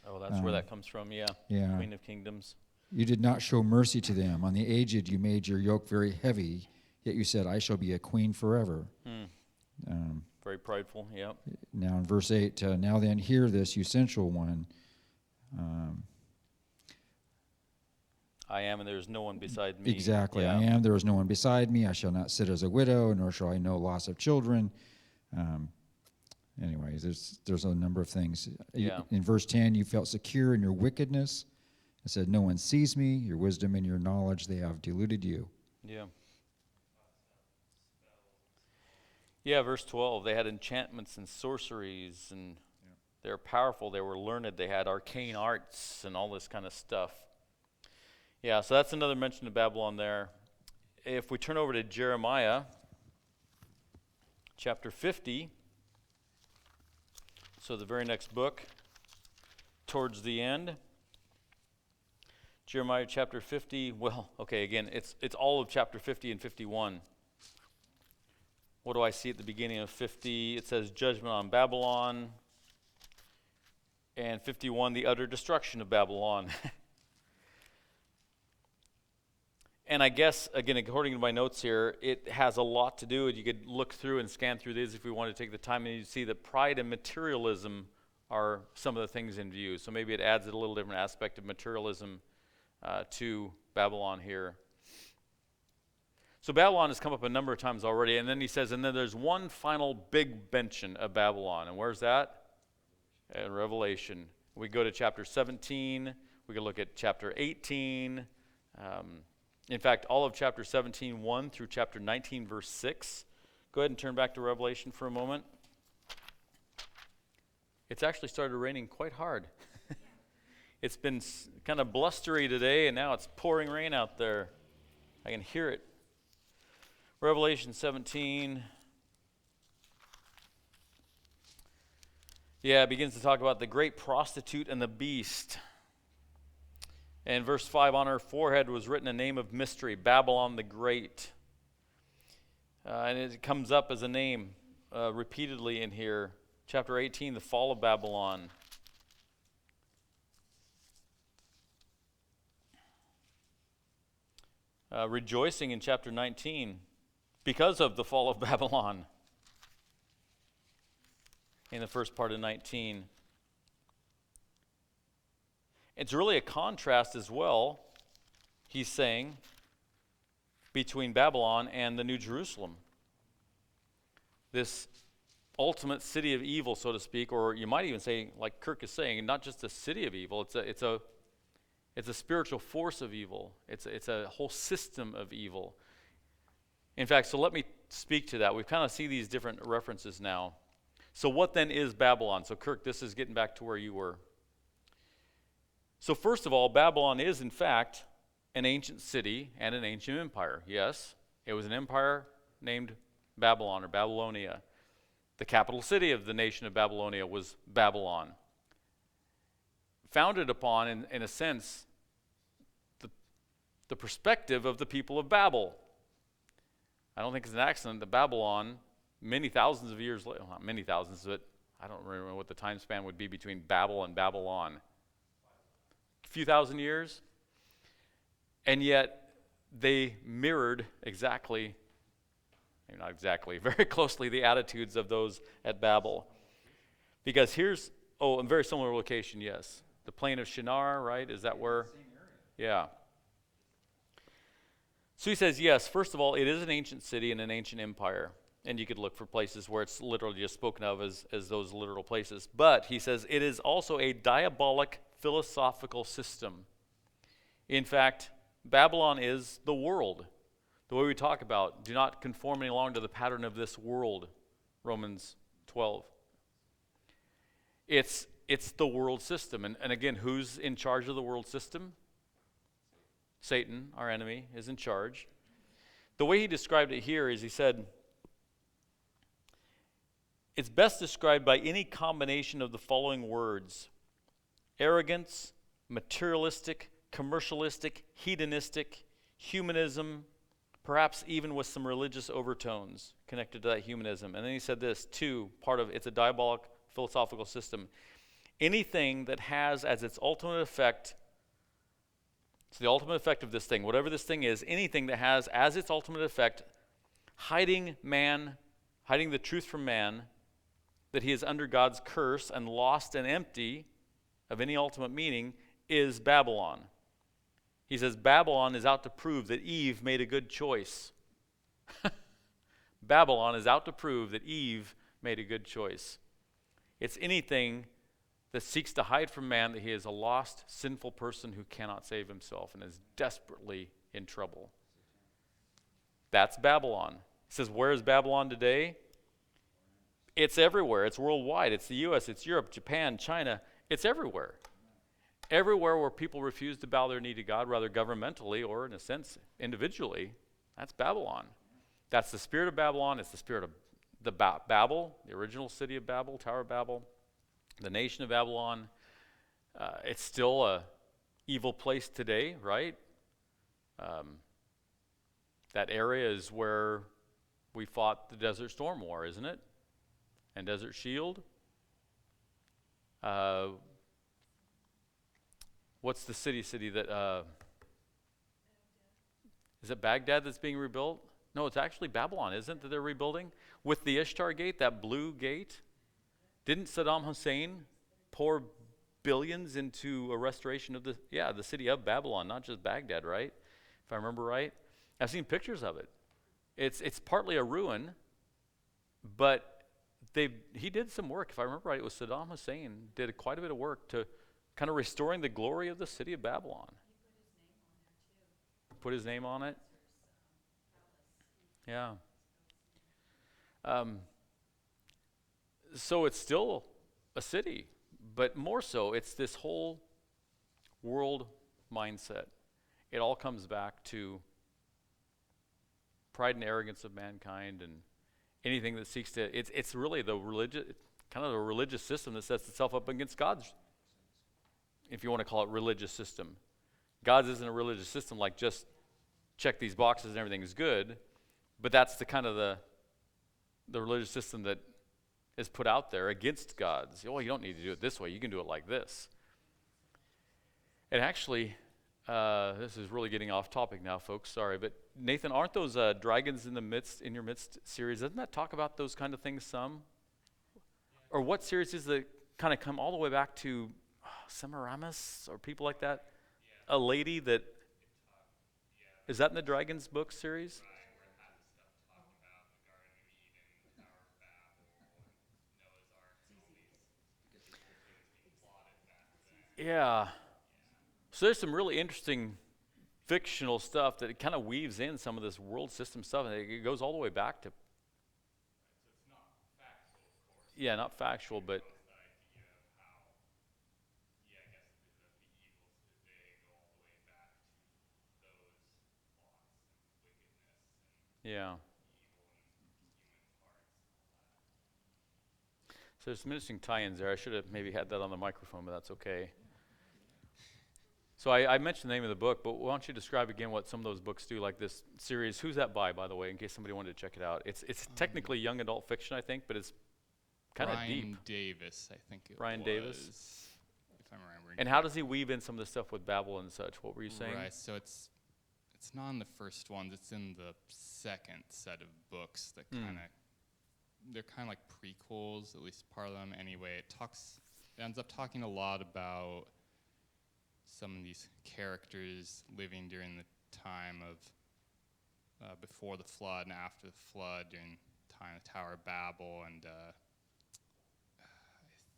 Oh, that's where that comes from, yeah. Yeah. Queen of Kingdoms. You did not show mercy to them. On the aged you made your yoke very heavy, yet you said, I shall be a queen forever. Very prideful, yep. Now in verse 8, now then hear this, you sensual one. I am, and there is no one beside me. Exactly. Yeah. I am, there is no one beside me. I shall not sit as a widow, nor shall I know loss of children. Anyways, there's a number of things. Yeah. In verse 10, you felt secure in your wickedness. It said, no one sees me. Your wisdom and your knowledge, they have deluded you. Yeah. Yeah, verse 12, they had enchantments and sorceries, and they were powerful, they were learned, they had arcane arts and all this kind of stuff. Yeah, so that's another mention of Babylon there. If we turn over to Jeremiah, chapter 50, so the very next book, towards the end, Jeremiah chapter 50, well, okay, again, it's all of chapter 50 and 51. What do I see at the beginning of 50? It says judgment on Babylon, and 51, the utter destruction of Babylon. And I guess, again, according to my notes here, it has a lot to do, and you could look through and scan through these if we want to take the time, and you see that pride and materialism are some of the things in view. So maybe it adds a little different aspect of materialism to Babylon here. So Babylon has come up a number of times already, and then he says, and then there's one final big mention of Babylon. And where's that? In Revelation. We go to chapter 17. We can look at chapter 18. In fact, all of chapter 17, 1 through chapter 19, verse 6. Go ahead and turn back to Revelation for a moment. It's actually started raining quite hard. It's been kind of blustery today, and now it's pouring rain out there. I can hear it. Revelation 17. Yeah, it begins to talk about the great prostitute and the beast. And verse 5, on her forehead was written a name of mystery, Babylon the Great. And it comes up as a name repeatedly in here. Chapter 18, the fall of Babylon. Rejoicing in chapter 19 because of the fall of Babylon in the first part of 19. It's really a contrast as well, he's saying, between Babylon and the New Jerusalem. This ultimate city of evil, so to speak, or you might even say, like Kirk is saying, not just a city of evil, it's a spiritual force of evil. It's a whole system of evil. In fact, so let me speak to that. We kind of see these different references now. So what then is Babylon? So Kirk, this is getting back to where you were. So first of all, Babylon is in fact an ancient city and an ancient empire. Yes, it was an empire named Babylon or Babylonia. The capital city of the nation of Babylonia was Babylon. Founded upon, in a sense, the perspective of the people of Babel. I don't think it's an accident that Babylon, many thousands of years later, not many thousands, but I don't remember what the time span would be between Babel and Babylon. A few thousand years. And yet they mirrored exactly, maybe not exactly, very closely the attitudes of those at Babel. Because here's, a very similar location, yes. The plain of Shinar, right? Is that where? Same area. Yeah. So he says, yes, first of all, it is an ancient city and an ancient empire. And you could look for places where it's literally just spoken of as those literal places. But he says it is also a diabolic philosophical system. In fact, Babylon is the world. The way we talk about, do not conform any longer to the pattern of this world, Romans 12. It's the world system. And again, who's in charge of the world system? Satan, our enemy, is in charge. The way he described it here is he said, it's best described by any combination of the following words: arrogance, materialistic, commercialistic, hedonistic, humanism, perhaps even with some religious overtones connected to that humanism. And then he said this, too, it's a diabolic philosophical system. Anything that has as its ultimate effect, so the ultimate effect of this thing, whatever this thing is, anything that has as its ultimate effect hiding the truth from man, that he is under God's curse and lost and empty of any ultimate meaning, is Babylon. He says Babylon is out to prove that Eve made a good choice. Babylon is out to prove that Eve made a good choice. It's anything that seeks to hide from man that he is a lost, sinful person who cannot save himself and is desperately in trouble. That's Babylon. He says, where is Babylon today? It's everywhere. It's worldwide. It's the U.S., it's Europe, Japan, China. It's everywhere. Everywhere where people refuse to bow their knee to God, rather governmentally or, in a sense, individually, that's Babylon. That's the spirit of Babylon. It's the spirit of the Babel, the original city of Babel, Tower of Babel, the nation of Babylon. It's still a evil place today, right? That area is where we fought the Desert Storm War, isn't it? And Desert Shield. What's the city that, is it Baghdad that's being rebuilt? No, it's actually Babylon, isn't it, that they're rebuilding? With the Ishtar Gate, that blue gate. Didn't Saddam Hussein pour billions into a restoration of the city of Babylon, not just Baghdad, right? If I remember right. I've seen pictures of it. It's partly a ruin, but he did some work. If I remember right, it was Saddam Hussein did quite a bit of work to kind of restoring the glory of the city of Babylon. Put his name on it? Yeah. So it's still a city, but more so, it's this whole world mindset. It all comes back to pride and arrogance of mankind and anything that seeks to, it's really the religious system that sets itself up against God's, if you want to call it religious system. God's isn't a religious system like just check these boxes and everything's good, But that's the kind of the religious system that is put out there against God's. Oh, you don't need to do it this way. You can do it like this. And actually, this is really getting off topic now, folks. Sorry, but Nathan, aren't those dragons in your midst series? Doesn't that talk about those kind of things some? Or what series is that kind of come all the way back to Semiramis or people like that? A lady that is that in the Dragons book series? Yeah. So there's some really interesting fictional stuff that it kind of weaves in some of this world system stuff, and it goes all the way back to. Yeah, not factual, but. Yeah. So there's some interesting tie-ins there. I should have maybe had that on the microphone, but that's okay. So I mentioned the name of the book, but why don't you describe again what some of those books do, like this series. Who's that by the way, in case somebody wanted to check it out? It's technically young adult fiction, I think, but it's kind of deep. Brian Davis, I think it Brian was. Davis? If I'm remembering. And how does he weave in some of the stuff with Babel and such? What were you saying? Right, so it's not in the first ones, it's in the second set of books that they're kind of like prequels, at least part of them anyway. It ends up talking a lot about some of these characters living during the time of before the flood and after the flood, during the time of the Tower of Babel, and I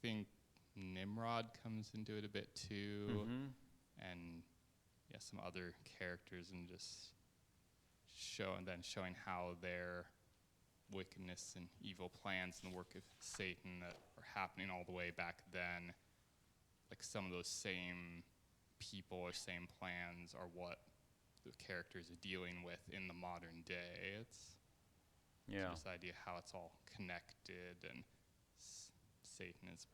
think Nimrod comes into it a bit too, and some other characters, and just showing how their wickedness and evil plans and the work of Satan that are happening all the way back then, like some of those same people or same plans are what the characters are dealing with in the modern day. It's this idea how it's all connected, and Satan is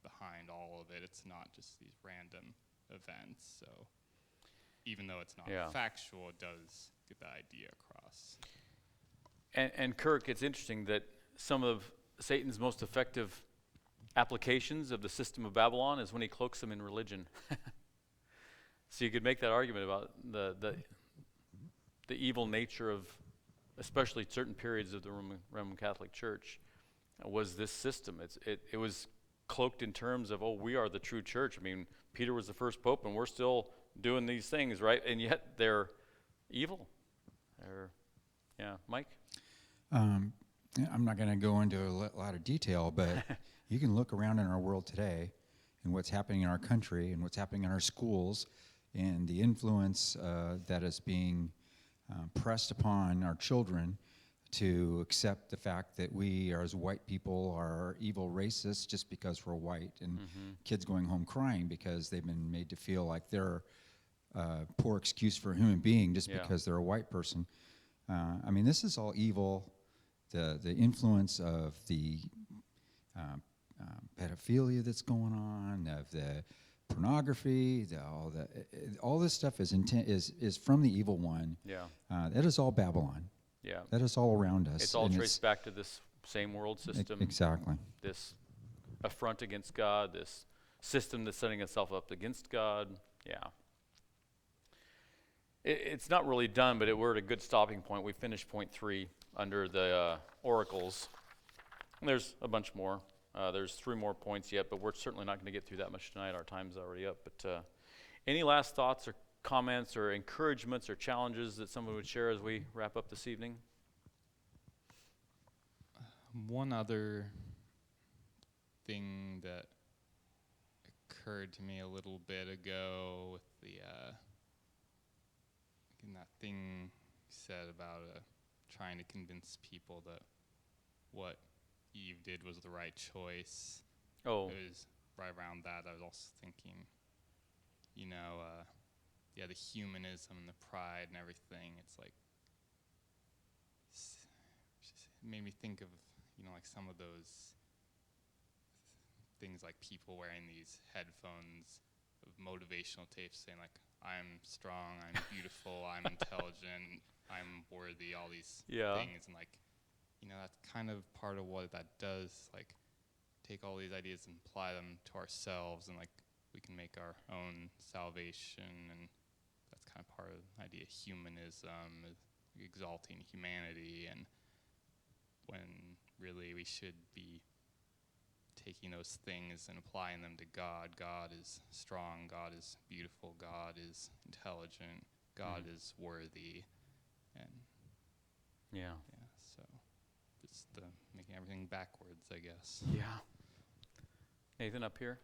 behind all of it. It's not just these random events. So even though it's not factual, it does get the idea across. And Kirk, it's interesting that some of Satan's most effective applications of the system of Babylon is when he cloaks them in religion. So you could make that argument about the evil nature of, especially certain periods of the Roman Catholic Church, was this system. It was cloaked in terms of, we are the true church. I mean, Peter was the first pope, and we're still doing these things, right? And yet they're evil. Mike? I'm not going to go into a lot of detail, but you can look around in our world today and what's happening in our country and what's happening in our schools and the influence that is being pressed upon our children to accept the fact that we, as white people, are evil racists just because we're white, and kids going home crying because they've been made to feel like they're a poor excuse for a human being just because they're a white person. I mean, this is all evil. The influence of the pedophilia that's going on, of the pornography, all this stuff is from the evil one. That is all Babylon. That is all around us. It's all traced back to this same world system. Exactly. This affront against God, this system that's setting itself up against God. It's not really done, but we're at a good stopping point. We finished point 3 under the oracles. And there's a bunch more. There's 3 more points yet, but we're certainly not going to get through that much tonight. Our time's already up. But any last thoughts or comments or encouragements or challenges that someone would share as we wrap up this evening? One other thing that occurred to me a little bit ago with the in that thing you said about trying to convince people that what Eve did was the right choice. It was right around that. I was also thinking, the humanism and the pride and everything. It's like, it made me think of, like some of those things, like people wearing these headphones of motivational tapes saying like, I'm strong, I'm beautiful, I'm intelligent, I'm worthy, all these Yeah. things. And like, that's kind of part of what that does. Like, take all these ideas and apply them to ourselves, and like we can make our own salvation. And that's kind of part of the idea of humanism, is exalting humanity, and when really we should be taking those things and applying them to God. God is strong, God is beautiful, God is intelligent, God is worthy. And Yeah. so just making everything backwards, I guess. Yeah. Nathan, up here.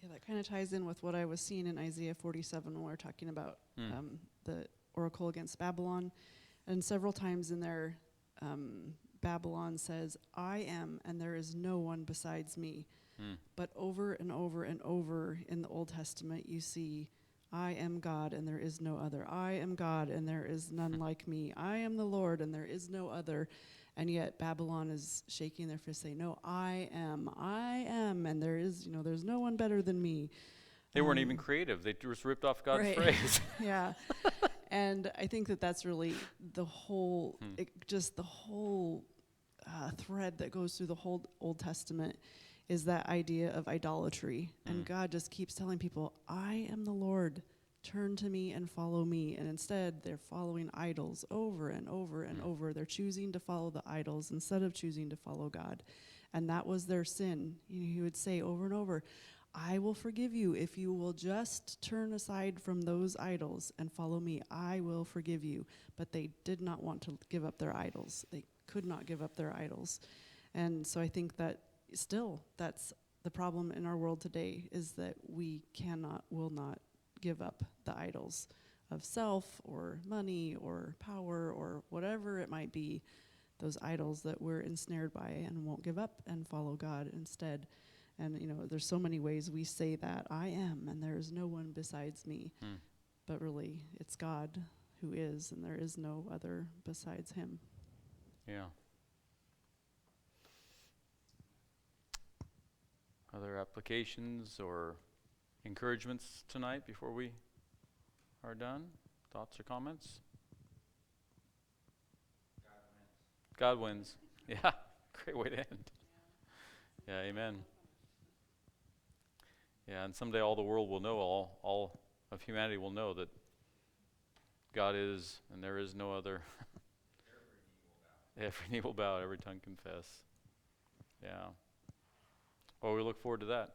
Yeah, that kind of ties in with what I was seeing in Isaiah 47 when we were talking about the oracle against Babylon. And several times in there, Babylon says, I am, and there is no one besides me. But over and over and over in the Old Testament, you see, I am God, and there is no other. I am God, and there is none like me. I am the Lord, and there is no other. And yet Babylon is shaking their fist saying, no, I am, and there is, there's no one better than me. They weren't even creative. They just ripped off God's Right. phrase. Yeah. And I think that that's really the whole, the whole thread that goes through the whole Old Testament is that idea of idolatry. And God just keeps telling people, I am the Lord. Turn to me and follow me. And instead, they're following idols over and over and over. They're choosing to follow the idols instead of choosing to follow God. And that was their sin. He would say over and over, I will forgive you if you will just turn aside from those idols and follow me. I will forgive you. But they did not want to give up their idols. They could not give up their idols. And so I think that still that's the problem in our world today, is that we will not give up the idols of self or money or power or whatever it might be, those idols that we're ensnared by and won't give up and follow God instead. And, there's so many ways we say that, I am, and there is no one besides me. But really, it's God who is, and there is no other besides him. Yeah. Other applications or encouragements tonight before we are done? Thoughts or comments? God wins. Yeah, great way to end. Yeah, amen. Yeah, and someday all the world will know, all of humanity will know that God is, and there is no other. Every knee will bow, every tongue confess. Yeah. Well, we look forward to that.